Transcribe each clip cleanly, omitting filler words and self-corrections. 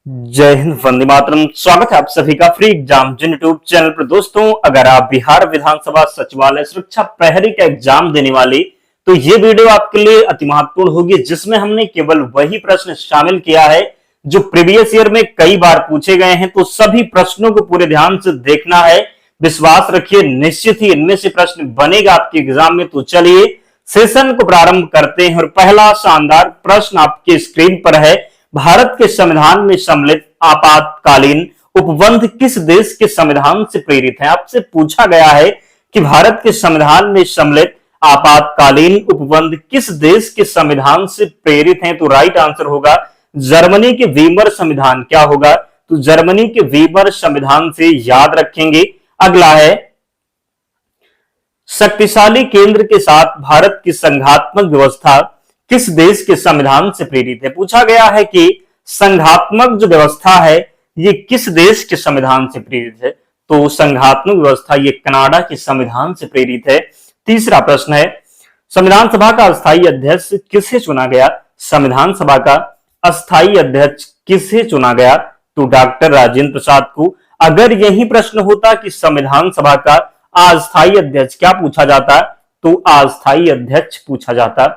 जय हिंद, वंदे मातरम। स्वागत है आप सभी का फ्री एग्जाम जिन यूट्यूब चैनल पर। दोस्तों, अगर आप बिहार विधानसभा सचिवालय सुरक्षा प्रहरी का एग्जाम देने वाले, तो ये वीडियो आपके लिए अति महत्वपूर्ण होगी, जिसमें हमने केवल वही प्रश्न शामिल किया है जो प्रीवियस ईयर में कई बार पूछे गए हैं। तो सभी प्रश्नों को पूरे ध्यान से देखना है। विश्वास रखिए, निश्चित ही इनमें से प्रश्न बनेगा आपके एग्जाम में। तो चलिए सेशन को प्रारंभ करते हैं और पहला शानदार प्रश्न आपके स्क्रीन पर है। भारत के संविधान में सम्मिलित आपातकालीन उपबंध किस देश के संविधान से प्रेरित है? आपसे पूछा गया है कि भारत के संविधान में सम्मिलित आपातकालीन उपबंध किस देश के संविधान से प्रेरित हैं? तो राइट आंसर होगा जर्मनी के वीमर संविधान। क्या होगा? तो जर्मनी के वीमर संविधान से याद रखेंगे। अगला है, शक्तिशाली केंद्र के साथ भारत की संघात्मक व्यवस्था किस देश के संविधान से प्रेरित है? पूछा गया है कि संघात्मक जो व्यवस्था है ये किस देश के संविधान से प्रेरित है? तो संघात्मक व्यवस्था ये कनाडा के संविधान से प्रेरित है। तीसरा प्रश्न है, संविधान सभा का अस्थायी अध्यक्ष किसे चुना गया? संविधान सभा का अस्थायी अध्यक्ष किसे चुना गया? तो डॉक्टर राजेंद्र प्रसाद को। अगर यही प्रश्न होता कि संविधान सभा का अस्थायी अध्यक्ष, क्या पूछा जाता? तो अस्थायी अध्यक्ष पूछा जाता।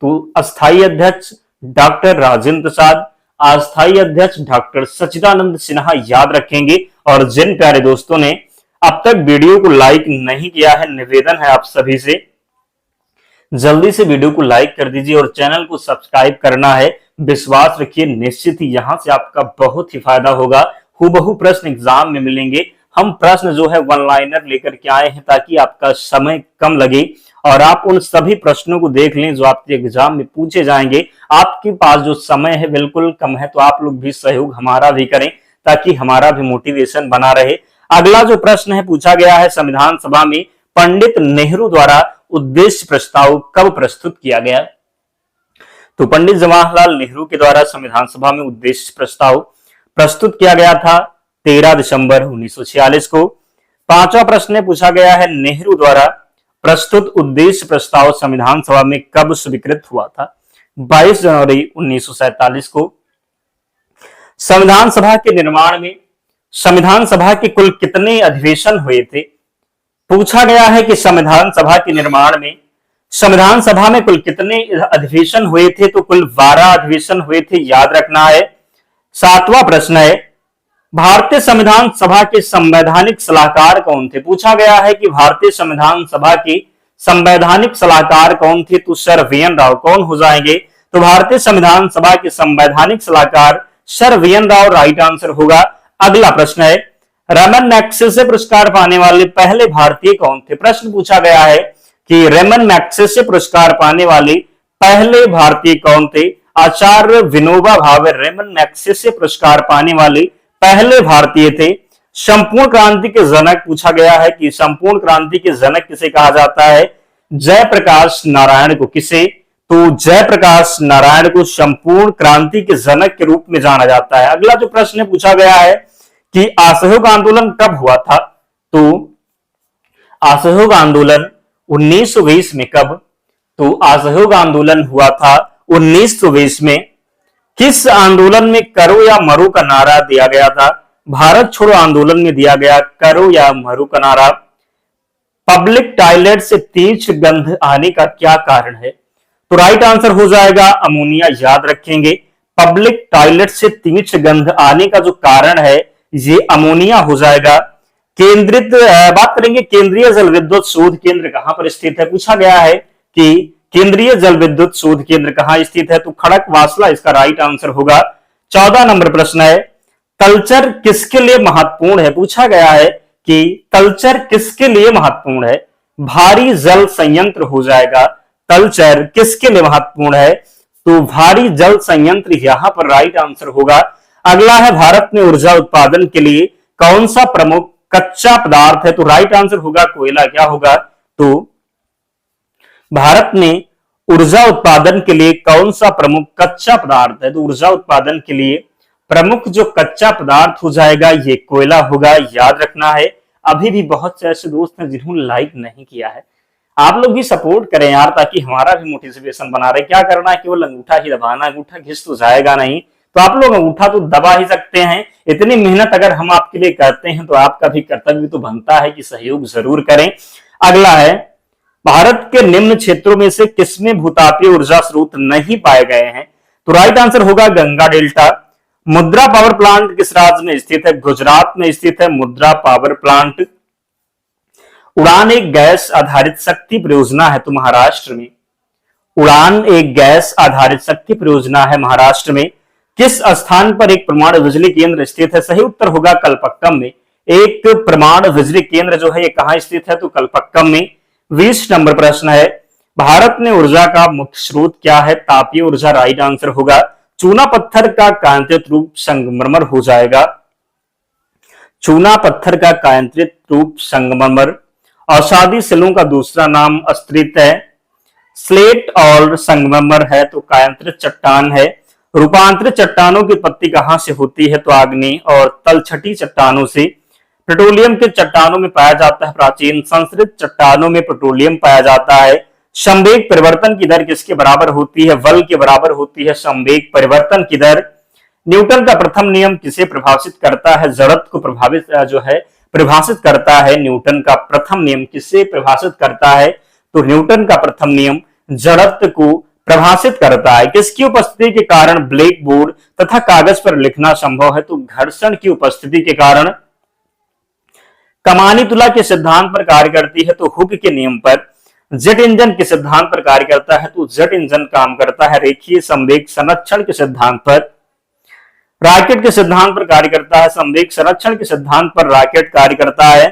तो अस्थायी अध्यक्ष डॉक्टर राजेंद्र प्रसाद, अस्थायी अध्यक्ष डॉक्टर सच्चिदानंद सिन्हा याद रखेंगे। और जिन प्यारे दोस्तों ने अब तक वीडियो को लाइक नहीं किया है, निवेदन है आप सभी से जल्दी से वीडियो को लाइक कर दीजिए और चैनल को सब्सक्राइब करना है। विश्वास रखिए, निश्चित ही यहां से आपका बहुत ही फायदा होगा। हूबहू प्रश्न एग्जाम में मिलेंगे। हम प्रश्न जो है वन लाइनर लेकर के आए हैं ताकि आपका समय कम लगे और आप उन सभी प्रश्नों को देख लें जो आपके एग्जाम में पूछे जाएंगे। आपके पास जो समय है बिल्कुल कम है, तो आप लोग भी सहयोग हमारा भी करें ताकि हमारा भी मोटिवेशन बना रहे। अगला जो प्रश्न है पूछा गया है, संविधान सभा में पंडित नेहरू द्वारा उद्देश्य प्रस्ताव कब प्रस्तुत किया गया? तो पंडित जवाहरलाल नेहरू के द्वारा संविधान सभा में उद्देश्य प्रस्ताव प्रस्तुत किया गया था 13 दिसंबर 1946 को। पांचवा प्रश्न पूछा गया है, नेहरू द्वारा प्रस्तुत उद्देश्य प्रस्ताव संविधान सभा में कब स्वीकृत हुआ था? 22 जनवरी 1947 को। संविधान सभा के निर्माण में संविधान सभा के कुल कितने अधिवेशन हुए थे? पूछा गया है कि संविधान सभा के निर्माण में संविधान सभा में कुल कितने अधिवेशन हुए थे? तो कुल 12 अधिवेशन हुए थे, याद रखना है। सातवां प्रश्न है, भारतीय संविधान सभा के संवैधानिक सलाहकार कौन थे? पूछा गया है कि भारतीय संविधान सभा के संवैधानिक सलाहकार कौन थे? तो सर वी.एन. राव। कौन हो जाएंगे? तो भारतीय संविधान सभा के संवैधानिक सलाहकार sir VN. Rao right answer होगा। अगला प्रश्न है, रेमन मैग्सेसे पुरस्कार पाने वाले पहले भारतीय कौन थे? प्रश्न पूछा गया है कि रेमन मैग्सेसे पुरस्कार पाने वाले पहले भारतीय कौन थे? आचार्य विनोबा भावे रेमन मैग्सेसे पुरस्कार पाने वाले पहले भारतीय थे। संपूर्ण क्रांति के जनक पूछा गया है कि संपूर्ण क्रांति के जनक किसे कहा जाता है? जयप्रकाश नारायण को। किसे? तो जयप्रकाश नारायण को संपूर्ण क्रांति के जनक के रूप में जाना जाता है। अगला जो प्रश्न पूछा गया है कि असहयोग आंदोलन कब हुआ था? तो असहयोग आंदोलन 1920 में। कब? तो असहयोग आंदोलन हुआ था 1920 में। किस आंदोलन में करो या मरो का नारा दिया गया था? भारत छोड़ो आंदोलन में दिया गया करो या मरो का नारा। पब्लिक टॉयलेट से तीव्र गंध आने का क्या कारण है? तो राइट आंसर हो जाएगा अमोनिया, याद रखेंगे। पब्लिक टॉयलेट से तीव्र गंध आने का जो कारण है ये अमोनिया हो जाएगा। केंद्रित बात करेंगे, केंद्रीय जल विद्युत शोध केंद्र कहां पर स्थित है? पूछा गया है कि केंद्रीय जल विद्युत शोध केंद्र कहां स्थित है? तो खड़कवासला इसका राइट आंसर होगा। 14 नंबर प्रश्न है, कल्चर किसके लिए महत्वपूर्ण है? पूछा गया है कि कल्चर किसके लिए महत्वपूर्ण है? भारी जल संयंत्र हो जाएगा। कल्चर किसके लिए महत्वपूर्ण है? तो भारी जल संयंत्र यहां पर राइट आंसर होगा। अगला है, भारत में ऊर्जा उत्पादन के लिए कौन सा प्रमुख कच्चा पदार्थ है? तो राइट आंसर होगा कोयला। क्या होगा? तो भारत में ऊर्जा उत्पादन के लिए कौन सा प्रमुख कच्चा पदार्थ है? तो ऊर्जा उत्पादन के लिए प्रमुख जो कच्चा पदार्थ हो जाएगा ये कोयला होगा, याद रखना है। अभी भी बहुत से ऐसे दोस्त हैं जिन्होंने लाइक नहीं किया है, आप लोग भी सपोर्ट करें यार, ताकि हमारा भी मोटिवेशन बना रहे। क्या करना है, केवल अंगूठा ही दबाना, अंगूठा घिस तो जाएगा नहीं, तो आप लोग अंगूठा तो दबा ही सकते हैं। इतनी मेहनत अगर हम आपके लिए करते हैं तो आपका भी कर्तव्य तो बनता है कि सहयोग जरूर करें। अगला है, भारत के निम्न क्षेत्रों में से किसमें भूतापीय ऊर्जा स्रोत नहीं पाए गए हैं? तो राइट आंसर होगा गंगा डेल्टा। मुद्रा पावर प्लांट किस राज्य में स्थित है? गुजरात में स्थित है मुद्रा पावर प्लांट। उड़ान एक गैस आधारित शक्ति परियोजना है तो महाराष्ट्र में। उड़ान एक गैस आधारित शक्ति परियोजना है महाराष्ट्र में। किस स्थान पर एक परमाणु बिजली केंद्र स्थित है? सही उत्तर होगा कलपक्कम में। एक परमाणु बिजली केंद्र जो है ये कहां स्थित है? तो कलपक्कम में। 20 नंबर प्रश्न है, भारत में ऊर्जा का मुख्य स्रोत क्या है? तापीय ऊर्जा राइट आंसर होगा। चूना पत्थर का कायांत्रित रूप संगमरमर हो जाएगा। चूना पत्थर का कायांत्रित रूप संगमरमर। औषधि शिलों का दूसरा नाम अस्त्रित है। स्लेट और संगमरमर है तो कायांत्रित चट्टान है। रूपांतरित चट्टानों की उत्पत्ति कहां से होती है? तो आग्नेय और तलछटी चट्टानों से। पेट्रोलियम के चट्टानों में पाया जाता है प्राचीन। संस्कृत चट्टानों में पेट्रोलियम पाया जाता है। संवेग परिवर्तन की दर किसके बराबर होती है? बल के बराबर होती है संवेग परिवर्तन की दर। न्यूटन का प्रथम नियम किसे प्रभावित करता है? जड़त्व को परिभाषित करता है। न्यूटन का प्रथम नियम किसे प्रभावित करता है? तो न्यूटन का प्रथम नियम जड़त्व को प्रभावित करता है। किसकी उपस्थिति के कारण ब्लैक बोर्ड तथा कागज पर लिखना संभव है? तो घर्षण की उपस्थिति के कारण। कमानी तुला के सिद्धांत पर कार्य करती है तो हुक के नियम पर। जेट इंजन के सिद्धांत पर कार्य करता है तो जेट इंजन काम करता है रेखीय संवेग संरक्षण के सिद्धांत पर। रॉकेट के सिद्धांत पर कार्य करता है संवेग संरक्षण के सिद्धांत पर रॉकेट कार्य करता है।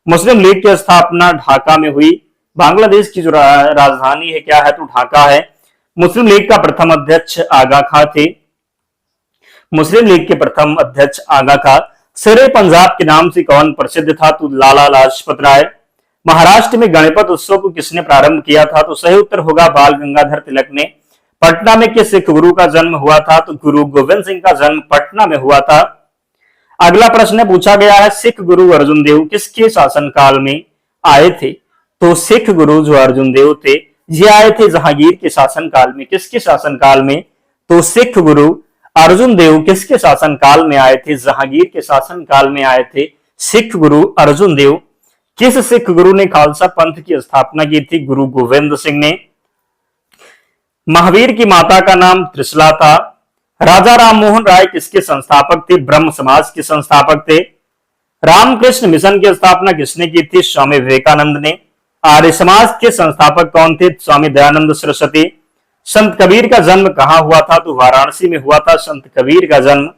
मुस्लिम लीग की स्थापना ढाका में हुई। बांग्लादेश की जो राजधानी है क्या है? तो ढाका है। मुस्लिम लीग का प्रथम अध्यक्ष आगा खां थे। मुस्लिम लीग के प्रथम अध्यक्ष आगा खां। शेरे पंजाब के नाम से कौन प्रसिद्ध था? तो लाला लाजपत राय। महाराष्ट्र में गणपत उत्सव को किसने प्रारंभ किया था? तो सही उत्तर होगा बाल गंगाधर तिलक ने। पटना में किस सिख गुरु का जन्म हुआ था? तो गुरु गोविंद सिंह का जन्म पटना में हुआ था। अगला प्रश्न पूछा गया है, सिख गुरु अर्जुन देव किसके शासनकाल में आए थे? तो सिख गुरु जो अर्जुन देव थे ये आए थे जहांगीर के शासनकाल में। किसके शासनकाल में? तो सिख गुरु अर्जुन देव किसके शासनकाल में आए थे? जहांगीर के शासनकाल में आए थे सिख गुरु अर्जुन देव। किस सिख गुरु ने खालसा पंथ की स्थापना की थी? गुरु गोविंद सिंह ने। महावीर की माता का नाम त्रिशला था। राजा राममोहन राय किसके संस्थापक थे? ब्रह्म समाज के संस्थापक थे। रामकृष्ण मिशन की स्थापना किसने की थी? स्वामी विवेकानंद ने। आर्य समाज के संस्थापक कौन थे? स्वामी दयानंद सरस्वती। संत कबीर का जन्म कहां हुआ था? तो वाराणसी में हुआ था संत कबीर का जन्म।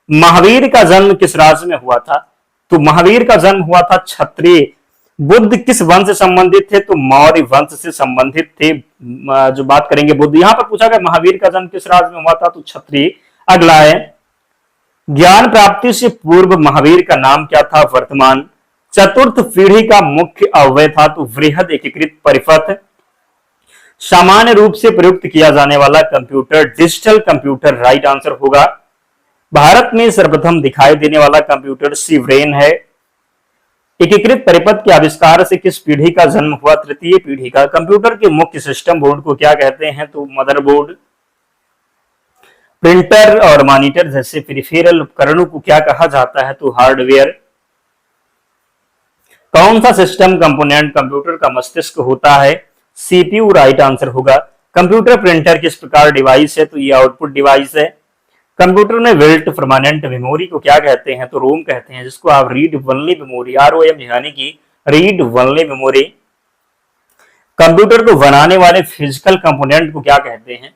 महावीर का जन्म किस राज्य में हुआ था? तो महावीर का जन्म हुआ था क्षत्रिय। बुद्ध किस वंश से संबंधित थे? तो मौर्य वंश से संबंधित थे। जो बात करेंगे बुद्ध, यहां पर पूछा गया महावीर का जन्म किस राज्य में हुआ था? तो क्षत्रिय। अगला है, ज्ञान प्राप्ति से पूर्व महावीर का नाम क्या था? वर्तमान। चतुर्थ पीढ़ी का मुख्य अव्यय था तो वृहद एकीकृत परिपथ। सामान्य रूप से प्रयुक्त किया जाने वाला computer digital computer right answer होगा। भारत में सर्वप्रथम दिखाई देने वाला कंप्यूटर सीब्रेन है। एकीकृत परिपथ के आविष्कार से किस पीढ़ी का जन्म हुआ? तृतीय पीढ़ी का। कंप्यूटर के मुख्य सिस्टम बोर्ड को क्या कहते हैं? तो मदरबोर्ड। प्रिंटर और मॉनिटर जैसे पेरिफेरल उपकरणों को क्या कहा जाता है? तो हार्डवेयर। कौन सा सिस्टम कंपोनेंट कंप्यूटर का मस्तिष्क होता है? सीपीयू राइट आंसर होगा। कंप्यूटर प्रिंटर किस प्रकार डिवाइस है? तो ये आउटपुट डिवाइस है। कंप्यूटर में बिल्ट परमानेंट मेमोरी को क्या कहते हैं? तो रोम कहते हैं, जिसको आप रीड ओनली मेमोरी ROM यानी कि रीड ओनली मेमोरी। कंप्यूटर को बनाने वाले फिजिकल कंपोनेंट को क्या कहते हैं?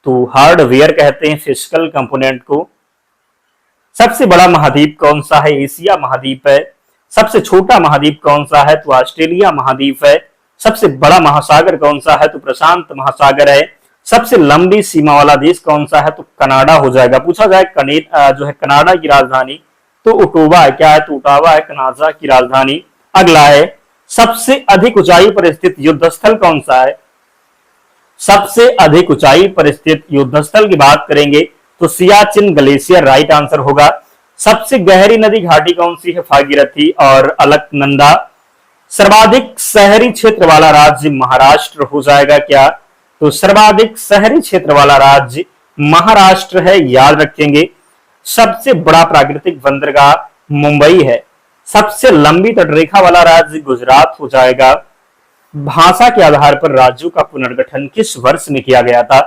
तो हार्डवेयर कहते हैं फिजिकल कंपोनेंट को। सबसे बड़ा महाद्वीप कौन सा है? एशिया महाद्वीप है। सबसे छोटा महाद्वीप कौन सा है? तो ऑस्ट्रेलिया महाद्वीप है। सबसे बड़ा महासागर कौन सा है? तो प्रशांत महासागर है। सबसे लंबी सीमा वाला देश कौन सा है? तो कनाडा हो जाएगा। पूछा जाए जो है कनाडा की राजधानी तो ओटावा है। क्या है? तो ओटावा है कनाडा की राजधानी। अगला है, सबसे अधिक ऊंचाई पर स्थित युद्ध स्थल कौन सा है? सबसे अधिक ऊंचाई पर स्थित युद्ध स्थल की बात करेंगे तो सियाचिन ग्लेशियर राइट आंसर होगा। सबसे गहरी नदी घाटी कौन सी है? भागीरथी और अलकनंदा। सर्वाधिक शहरी क्षेत्र वाला राज्य महाराष्ट्र हो जाएगा क्या? तो सर्वाधिक शहरी क्षेत्र वाला राज्य महाराष्ट्र है, याद रखेंगे। सबसे बड़ा प्राकृतिक बंदरगाह मुंबई है। सबसे लंबी तटरेखा वाला राज्य गुजरात हो जाएगा। भाषा के आधार पर राज्यों का पुनर्गठन किस वर्ष में किया गया था?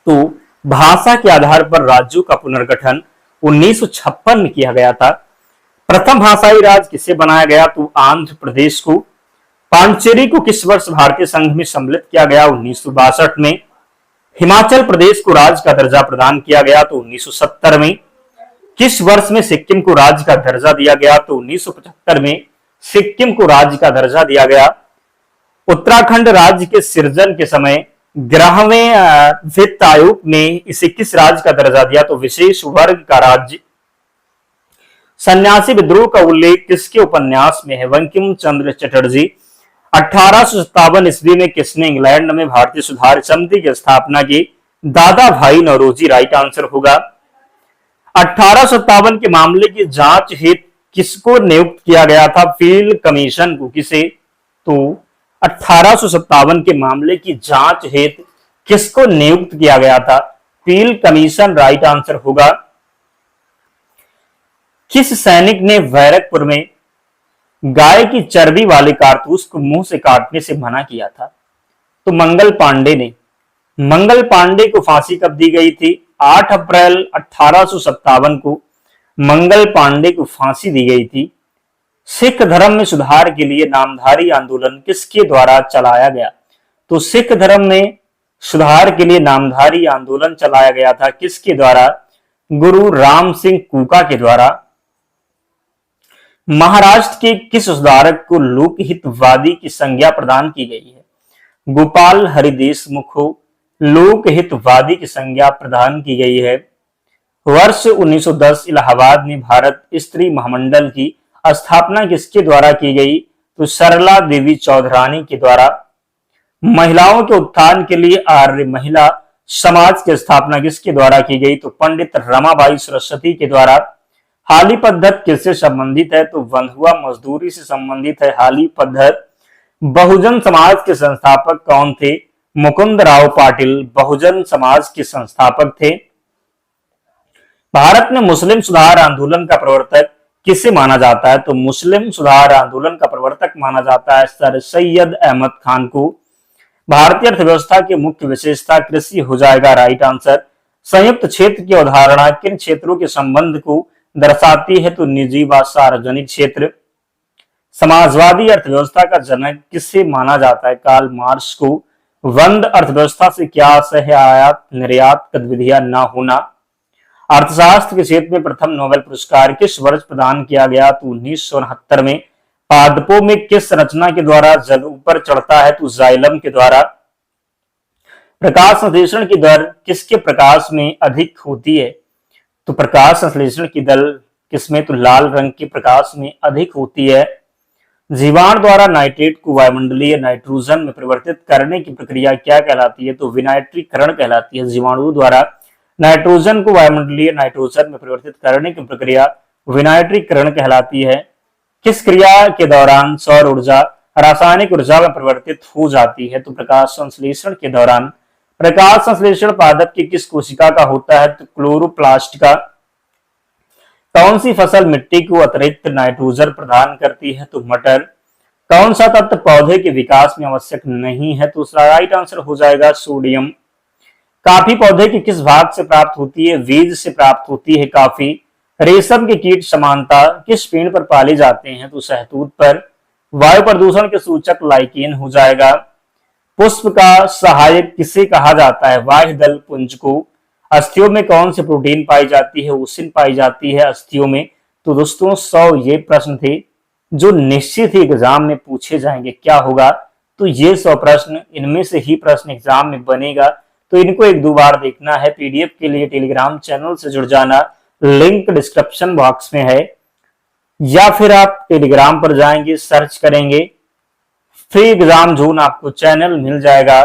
तो भाषा के आधार पर राज्यों का पुनर्गठन 1956 में किया गया था। प्रथम भाषाई राज्य किसे बनाया गया? तो आंध्र प्रदेश को। पांचेरी को किस वर्ष भारतीय संघ में सम्मिलित किया गया? 1962 में। हिमाचल प्रदेश को राज्य का दर्जा प्रदान किया गया तो 1970 में। किस वर्ष में सिक्किम को राज्य का दर्जा दिया गया? तो 1975 में सिक्किम को राज्य का दर्जा दिया गया। उत्तराखंड राज्य के सृजन के समय 11वें वित्त आयोग ने इसे किस राज्य का दर्जा दिया? तो विशेष वर्ग का राज्य। सन्यासी विद्रोह का उल्लेख किसके उपन्यास में है? बंकिम चंद्र चटर्जी। 1857 ईस्वी में किसने इंग्लैंड में भारतीय सुधार समिति की स्थापना की? दादा भाई नौरोजी राइट आंसर होगा। 1857 के मामले की जांच हेतु किसको नियुक्त किया गया था? फील्ड कमीशन को। किसे? तो 1857 के मामले की जांच हेतु किसको नियुक्त किया गया था? फील्ड कमीशन राइट आंसर होगा। किस सैनिक ने बैरकपुर में गाय की चर्बी वाले कारतूस को मुंह से काटने से मना किया था? तो मंगल पांडे ने। मंगल पांडे को फांसी कब दी गई थी? 8 अप्रैल 1857 को मंगल पांडे को फांसी दी गई थी। सिख धर्म में सुधार के लिए नामधारी आंदोलन किसके द्वारा चलाया गया? तो सिख धर्म में सुधार के लिए नामधारी आंदोलन चलाया गया था किसके द्वारा? गुरु राम सिंह कूका के द्वारा। महाराष्ट्र के किस सुधारक को लोकहितवादी की संज्ञा प्रदान की गई है? गोपाल हरि देशमुख को लोकहितवादी की संज्ञा प्रदान की गई है। वर्ष 1910 इलाहाबाद में भारत स्त्री महामंडल की स्थापना किसके द्वारा की गई? तो सरला देवी चौधरानी के द्वारा। महिलाओं के उत्थान के लिए आर्य महिला समाज की स्थापना किसके द्वारा की गई? तो पंडित रमाबाई सरस्वती के द्वारा। हाली पद्धत किससे संबंधित है? तो बंधुआ मजदूरी से संबंधित है हाली पद्धत। बहुजन समाज के संस्थापक कौन थे? मुकुंद राव पाटिल बहुजन समाज के संस्थापक थे। भारत में मुस्लिम सुधार आंदोलन का प्रवर्तक किसे माना जाता है? तो मुस्लिम सुधार आंदोलन का प्रवर्तक माना जाता है सर सैयद अहमद खान को। भारतीय अर्थव्यवस्था की मुख्य विशेषता कृषि हो जाएगा राइट आंसर। संयुक्त क्षेत्र की अवधारणा किन क्षेत्रों के संबंध को दर्शाती है? तो निजी व सार्वजनिक क्षेत्र। समाजवादी अर्थव्यवस्था का जनक किसे माना जाता है? कार्ल मार्क्स को। बंद अर्थव्यवस्था से क्या आशय है? आयात निर्यात गतिविधियां न होना। अर्थशास्त्र के क्षेत्र में प्रथम नोबेल पुरस्कार किस वर्ष प्रदान किया गया? तो 1969 में। पादपों में किस रचना के द्वारा जल ऊपर चढ़ता है? तो जाइलम के द्वारा। प्रकाश संश्लेषण की दर किसके प्रकाश में अधिक होती है? तो प्रकाश संश्लेषण की दर किसमें? तो लाल रंग के प्रकाश में अधिक होती है। जीवाणु द्वारा नाइट्रेट को वायुमंडलीय नाइट्रोजन में परिवर्तित करने की प्रक्रिया क्या कहलाती है? तो विनाइट्रीकरण कहलाती है। जीवाणु द्वारा नाइट्रोजन को वायुमंडलीय नाइट्रोजन में परिवर्तित करने की प्रक्रिया विनाइट्रीकरण कहलाती है। किस क्रिया के दौरान सौर ऊर्जा रासायनिक ऊर्जा में परिवर्तित हो जाती है? तो प्रकाश संश्लेषण के दौरान। प्रकाश संश्लेषण पादप की किस कोशिका का होता है? तो क्लोरोप्लास्ट का। कौन सी फसल मिट्टी को अतिरिक्त नाइट्रोजन प्रदान करती है? तो मटर। कौन सा तत्व पौधे के विकास में आवश्यक नहीं है? तो उसका राइट आंसर हो जाएगा सोडियम। काफी पौधे के किस भाग से प्राप्त होती है? बीज से प्राप्त होती है काफी। रेशम के कीट समानता किस पेड़ पर पाले जाते हैं? तो शहतूत पर। वायु प्रदूषण के सूचक लाइकेन हो जाएगा। पुष्प का सहायक किसे कहा जाता है? बाह्य दल पुंज को। अस्थियों में कौन सी प्रोटीन पाई जाती है? ओसिन पाई जाती है अस्थियों में। तो दोस्तों 100 ये प्रश्न थे जो निश्चित ही एग्जाम में पूछे जाएंगे। क्या होगा? तो ये 100 प्रश्न, इनमें से ही प्रश्न एग्जाम में बनेगा। तो इनको 1-2 बार देखना है। पीडीएफ के लिए टेलीग्राम चैनल से जुड़ जाना, लिंक डिस्क्रिप्शन बॉक्स में है, या फिर आप टेलीग्राम पर जाएंगे, सर्च करेंगे फ्री एग्जाम जोन, आपको चैनल मिल जाएगा,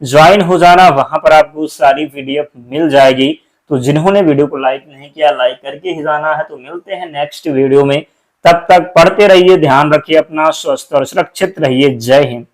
ज्वाइन हो जाना। वहां पर आपको सारी पीडीएफ मिल जाएगी। तो जिन्होंने वीडियो को लाइक नहीं किया, लाइक करके ही जाना है। तो मिलते हैं नेक्स्ट वीडियो में। तब तक पढ़ते रहिए, ध्यान रखिए अपना, स्वस्थ और सुरक्षित रहिए। जय हिंद।